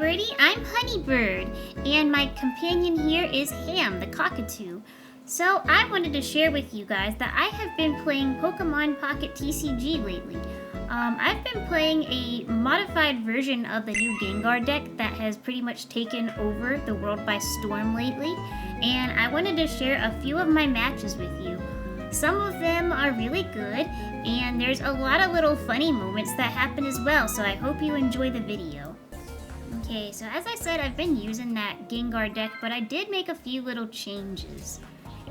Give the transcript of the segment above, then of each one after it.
Birdie, I'm Honeybird, and my companion here is Ham, the cockatoo. So I wanted to share with you guys that I have been playing Pokemon Pocket TCG lately. I've been playing a modified version of the new Gengar deck that has pretty much taken over the world by storm lately, and I wanted to share a few of my matches with you. Some of them are really good, and there's a lot of little funny moments that happen as well, so I hope you enjoy the video. Okay, so as I said, I've been using that Gengar deck, but I did make a few little changes.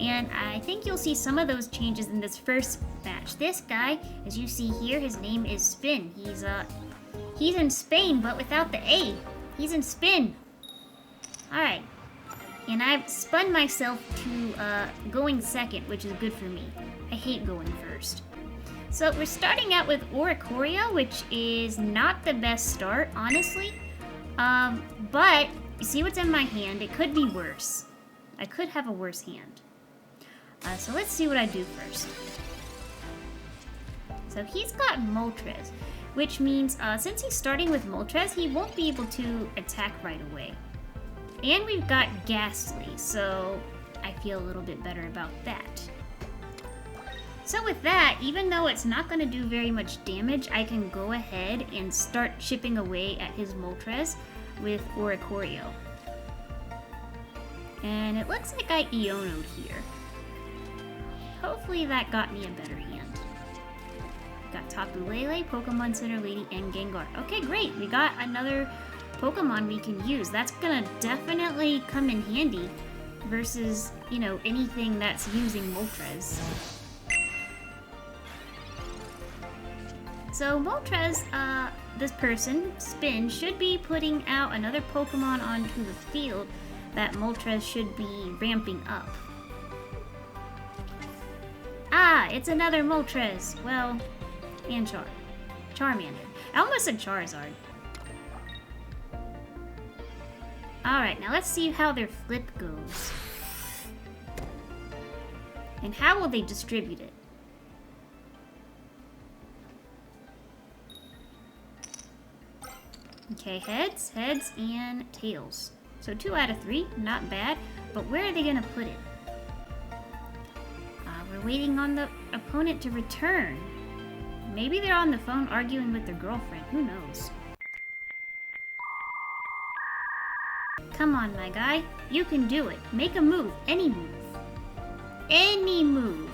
And I think you'll see some of those changes in this first match. This guy, as you see here, his name is Spin. He's in Spain, but without the A. He's in Spin. Alright. And I've spun myself to going second, which is good for me. I hate going first. So we're starting out with Oricorio, which is not the best start, honestly. But you see what's in my hand? It could be worse. I could have a worse hand. So let's see what I do first. So he's got Moltres, which means since he's starting with Moltres, he won't be able to attack right away. And we've got Ghastly, so I feel a little bit better about that. So with that, even though it's not going to do very much damage, I can go ahead and start chipping away at his Moltres with Oricorio. And it looks like I Iono'd here. Hopefully that got me a better hand. Got Tapu Lele, Pokemon Center Lady, and Gengar. Okay, great. We got another Pokemon we can use. That's gonna definitely come in handy versus, you know, anything that's using Moltres. So Moltres, this person, Spin, should be putting out another Pokemon onto the field that Moltres should be ramping up. Ah, it's another Moltres. Well, and Charmander. I almost said Charizard. Alright, now let's see how their flip goes. And how will they distribute it? Okay, heads, and tails. So 2 out of 3, not bad. But where are they gonna put it? We're waiting on the opponent to return. Maybe they're on the phone arguing with their girlfriend. Who knows? Come on, my guy. You can do it. Make a move. Any move. Any move.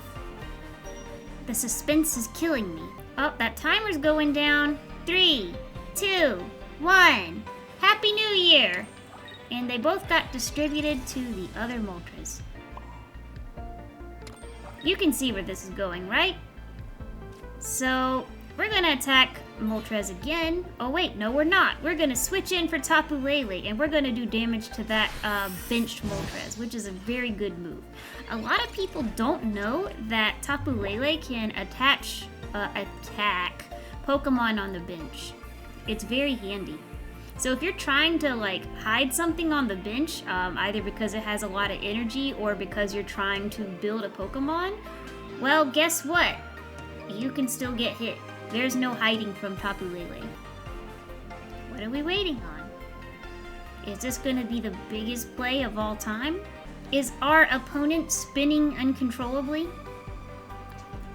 The suspense is killing me. Oh, that timer's going down. 3, 2, 1. Happy New Year! And they both got distributed to the other Moltres. You can see where this is going, right? So, we're gonna attack Moltres again. Oh wait, no we're not. We're gonna switch in for Tapu Lele, and we're gonna do damage to that benched Moltres, which is a very good move. A lot of people don't know that Tapu Lele can attack Pokemon on the bench. It's very handy. So if you're trying to like hide something on the bench, either because it has a lot of energy or because you're trying to build a Pokemon, well, guess what? You can still get hit. There's no hiding from Tapu Lele. What are we waiting on? Is this going to be the biggest play of all time? Is our opponent spinning uncontrollably?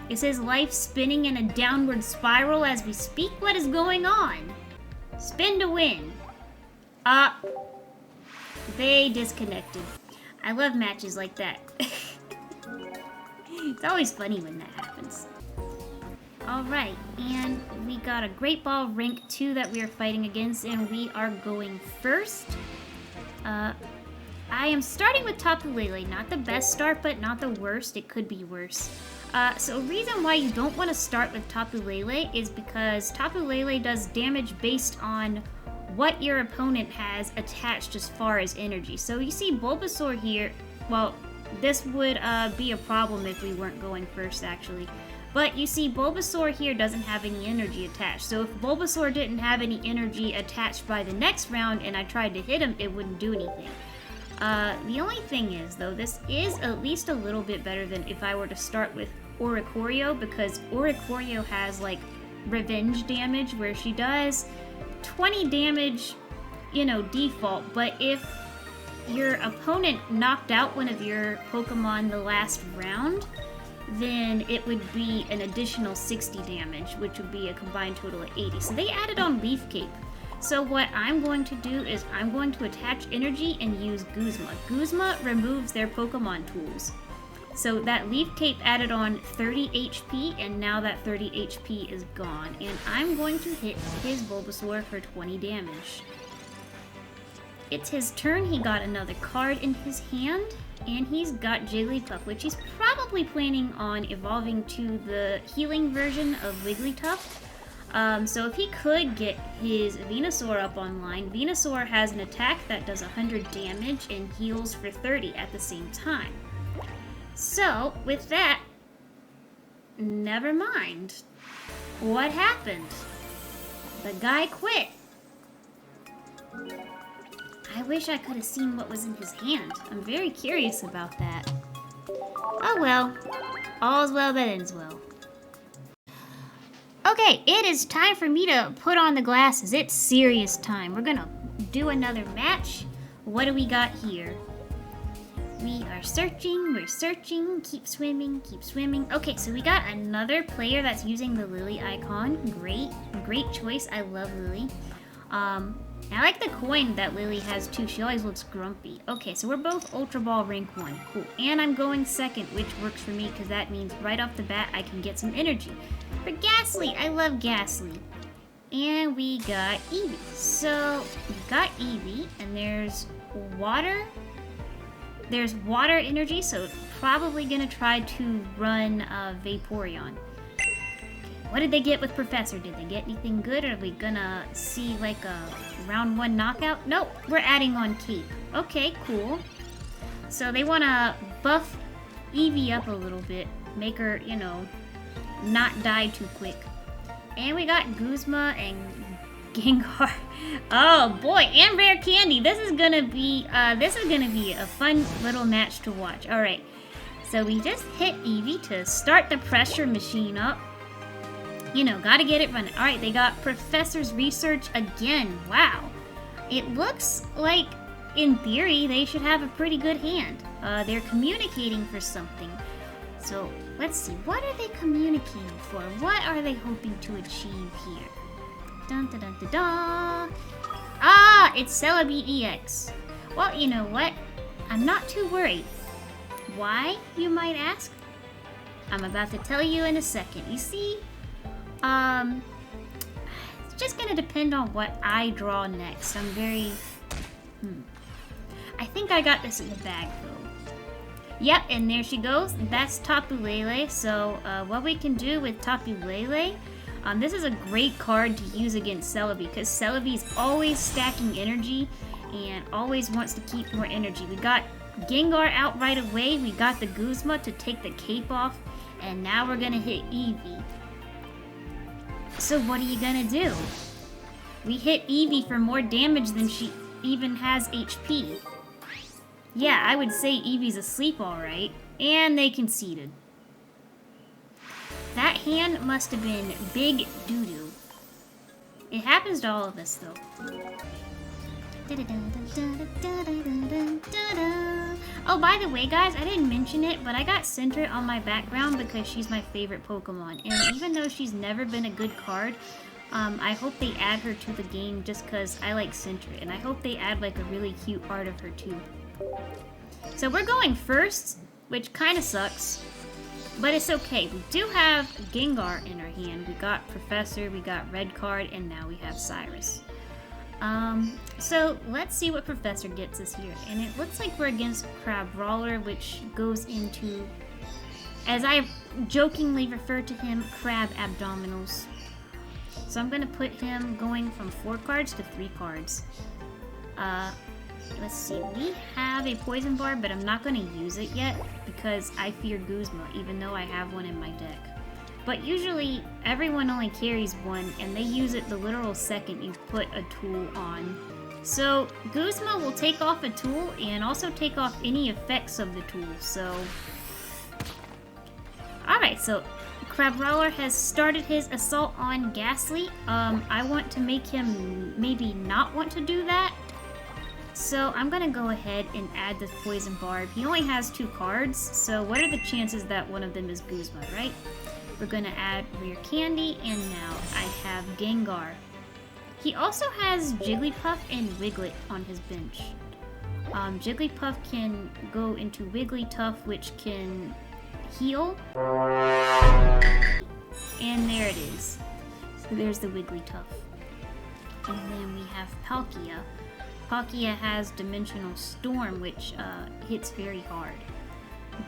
Is his life spinning in a downward spiral as we speak? What is going on? Spin to win. They disconnected. I love matches like that. It's always funny when that happens. Alright, and we got a Great Ball rank 2 that we are fighting against, and we are going first. I am starting with Tapu Lele. Not the best start, but not the worst. It could be worse. So a reason why you don't want to start with Tapu Lele is because Tapu Lele does damage based on what your opponent has attached as far as energy. So you see Bulbasaur here, well, this would be a problem if we weren't going first actually. But you see Bulbasaur here doesn't have any energy attached. So if Bulbasaur didn't have any energy attached by the next round and I tried to hit him, it wouldn't do anything. The only thing is, though, this is at least a little bit better than if I were to start with Oricorio, because Oricorio has, like, revenge damage, where she does 20 damage you know, default, but if your opponent knocked out one of your Pokemon the last round, then it would be an additional 60 damage, which would be a combined total of 80. So they added on Leaf Cape. So what I'm going to do is I'm going to attach energy and use Guzma. Guzma removes their Pokemon tools. So that Leaf Cape added on 30 HP, and now that 30 HP is gone. And I'm going to hit his Bulbasaur for 20 damage. It's his turn. He got another card in his hand, and he's got Jigglypuff, which he's probably planning on evolving to the healing version of Wigglytuff. So if he could get his Venusaur up online, Venusaur has an attack that does 100 damage and heals for 30 at the same time. So, with that, never mind. What happened? The guy quit. I wish I could have seen what was in his hand. I'm very curious about that. Oh well. All's well that ends well. Okay, it is time for me to put on the glasses. It's serious time. We're gonna do another match. What do we got here? We are searching, we're searching, keep swimming, keep swimming. Okay, so we got another player that's using the Lily icon. Great choice. I love Lily. I like the coin that Lily has too. She always looks grumpy. Okay, so we're both Ultra Ball rank 1. Cool. And I'm going second, which works for me because that means right off the bat I can get some energy. For Ghastly, I love Ghastly. And we got Eevee. So we got Eevee, and there's water. There's water energy, so it's probably gonna try to run Vaporeon. What did they get with Professor? Did they get anything good? Or are we gonna see like a round 1 knockout? Nope, we're adding on Cape. Okay, cool. So they wanna buff Eevee up a little bit, make her, you know, not die too quick. And we got Guzma and Gengar. Oh boy, and Rare Candy. This is gonna be a fun little match to watch. Alright. So we just hit Eevee to start the pressure machine up. You know, gotta get it running. Alright, they got Professor's Research again. Wow. It looks like, in theory, they should have a pretty good hand. They're communicating for something. So, let's see. What are they communicating for? What are they hoping to achieve here? Dun dun dun dun dun. Ah, it's Celebi EX. Well, you know what? I'm not too worried. Why, you might ask? I'm about to tell you in a second. You see, it's just gonna depend on what I draw next. I'm very, I think I got this in the bag, though. Yep, and there she goes. That's Tapu Lele. So, what we can do with Tapu Lele, this is a great card to use against Celebi, because Celebi's always stacking energy and always wants to keep more energy. We got Gengar out right away. We got the Guzma to take the cape off, and now we're gonna hit Eevee. So what are you gonna do? We hit Eevee for more damage than she even has HP. Yeah, I would say Eevee's asleep alright. And they conceded. That hand must have been big doo-doo. It happens to all of us, though. Oh, by the way, guys, I didn't mention it, but I got Center on my background because she's my favorite Pokemon. And even though she's never been a good card, I hope they add her to the game just because I like Center. And I hope they add, like, a really cute art of her, too. So we're going first, which kind of sucks. But it's okay. We do have Gengar in our hand. We got Professor, we got Red Card, and now we have Cyrus. So let's see what Professor gets us here. And it looks like we're against Crabrawler, which goes into, as I jokingly refer to him, Crab Abdominals. So I'm going to put him going from 4 cards to 3 cards. Let's see, we have a Poison Bar, but I'm not going to use it yet because I fear Guzma, even though I have one in my deck. But usually, everyone only carries one, and they use it the literal second you put a tool on. So, Guzma will take off a tool, and also take off any effects of the tool, so... Alright, so Crabrawler has started his assault on Ghastly. I want to make him maybe not want to do that. So I'm gonna go ahead and add this Poison Barb. He only has 2 cards, so what are the chances that one of them is Guzma, right? We're gonna add Rare Candy, and now I have Gengar. He also has Jigglypuff and Wiglet on his bench. Jigglypuff can go into Wigglytuff, which can heal. And there it is. So there's the Wigglytuff. And then we have Palkia. Palkia has Dimensional Storm, which hits very hard.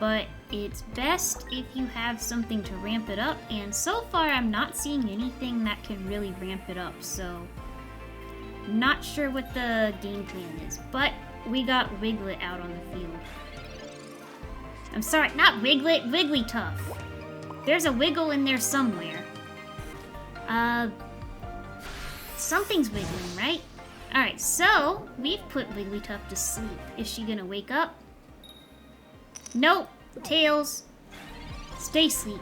But it's best if you have something to ramp it up, and so far I'm not seeing anything that can really ramp it up, so not sure what the game plan is. But we got Wiglet out on the field. I'm sorry, not Wiglet, Wigglytuff. There's a wiggle in there somewhere. Something's wiggling, right? Alright, so we've put Wigglytuff to sleep. Is she gonna wake up? Nope. Tails. Stay asleep.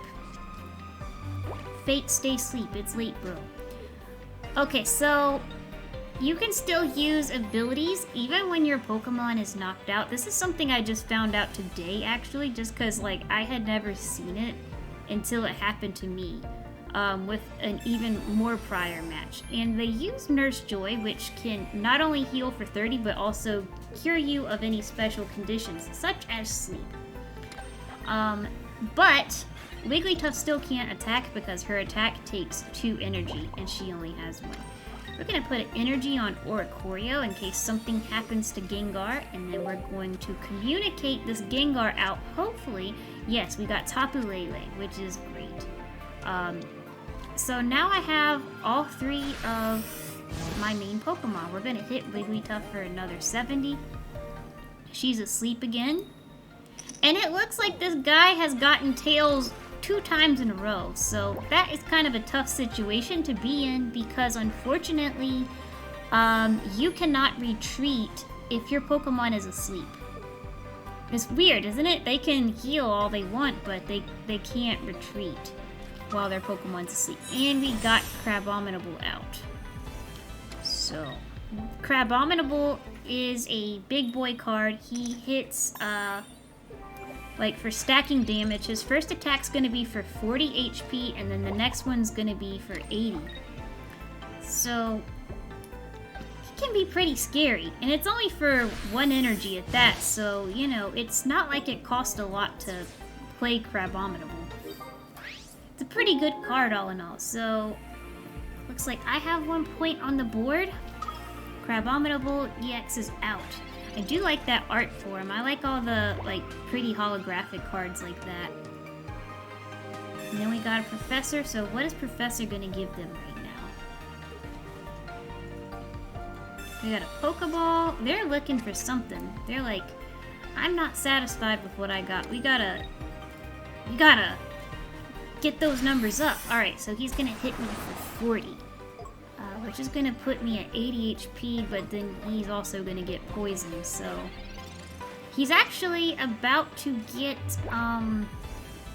Fate, stay asleep. It's late, bro. Okay, so you can still use abilities even when your Pokemon is knocked out. This is something I just found out today, actually, just because, like, I had never seen it until it happened to me. With an even more prior match. And they use Nurse Joy, which can not only heal for 30, but also cure you of any special conditions, such as sleep. But Wigglytuff still can't attack because her attack takes 2 energy, and she only has 1. We're going to put an energy on Oricorio in case something happens to Gengar, and then we're going to communicate this Gengar out, hopefully. Yes, we got Tapu Lele, which is great. So now I have all 3 of my main Pokemon. We're going to hit Wigglytuff for another 70. She's asleep again. And it looks like this guy has gotten Tails 2 times in a row. So that is kind of a tough situation to be in because unfortunately, you cannot retreat if your Pokemon is asleep. It's weird, isn't it? They can heal all they want, but they can't retreat while their Pokemon's asleep. And we got Crabominable out. So, Crabominable is a big boy card. He hits, like for stacking damage. His first attack's gonna be for 40 HP, and then the next one's gonna be for 80. So, he can be pretty scary. And it's only for 1 energy at that, so, you know, it's not like it costs a lot to play Crabominable. It's a pretty good card all in all, so looks like I have 1 point on the board. Crabominable EX is out. I do like that art for him. I like all the like pretty holographic cards like that. And then we got a Professor, so what is Professor gonna give them right now? We got a Pokeball. They're looking for something. They're like, I'm not satisfied with what I got. We gotta get those numbers up. Alright, so he's gonna hit me for 40. Which is gonna put me at 80 HP, but then he's also gonna get poisoned, so... He's actually about to get,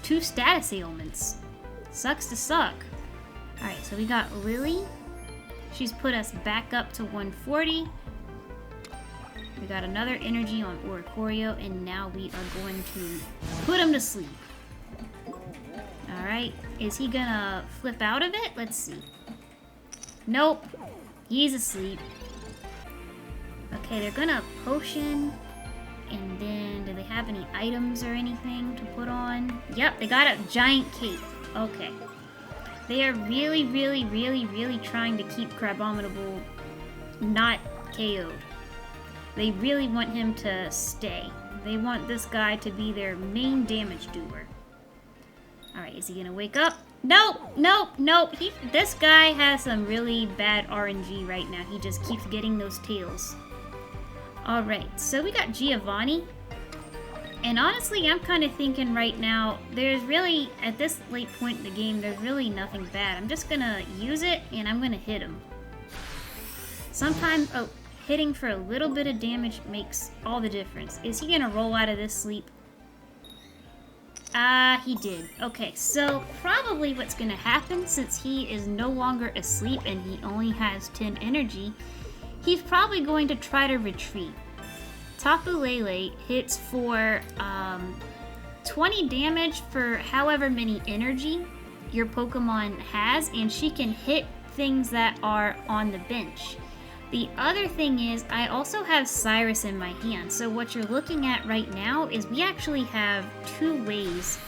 2 status ailments. Sucks to suck. Alright, so we got Lily. She's put us back up to 140. We got another energy on Oricorio, and now we are going to put him to sleep. Alright, is he gonna flip out of it? Let's see. Nope, he's asleep. Okay, they're gonna potion, and then do they have any items or anything to put on? Yep, they got a giant cape. Okay. They are really, really, really, really trying to keep Crabominable not KO'd. They really want him to stay. They want this guy to be their main damage doer. Alright, is he gonna wake up? Nope, nope, nope. This guy has some really bad RNG right now. He just keeps getting those tails. Alright, so we got Giovanni. And honestly, I'm kind of thinking right now, there's really, at this late point in the game, there's really nothing bad. I'm just gonna use it, and I'm gonna hit him. Sometimes, hitting for a little bit of damage makes all the difference. Is he gonna roll out of this sleep? He did. Okay, so probably what's gonna happen, since he is no longer asleep and he only has 10 energy, he's probably going to try to retreat. Tapu Lele hits for 20 damage for however many energy your Pokemon has, and she can hit things that are on the bench. The other thing is, I also have Cyrus in my hand, so what you're looking at right now is we actually have 2 ways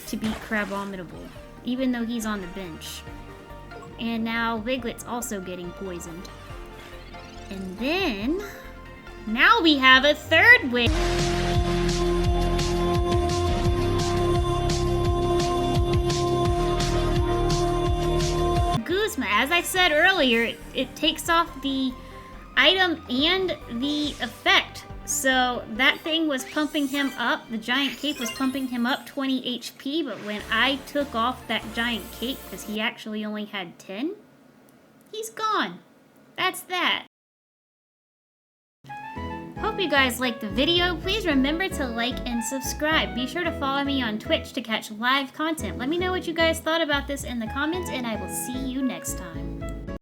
to beat Crabominable, even though he's on the bench. And now Wiglet's also getting poisoned. And then, now we have a 3rd way. Guzma, as I said earlier, it takes off the item and the effect. So that thing was pumping him up, the giant cape was pumping him up 20 HP, but when I took off that giant cape, because he actually only had 10, he's gone. That's that. Hope you guys liked the video. Please remember to like and subscribe. Be sure to follow me on Twitch to catch live content. Let me know what you guys thought about this in the comments, and I will see you next time.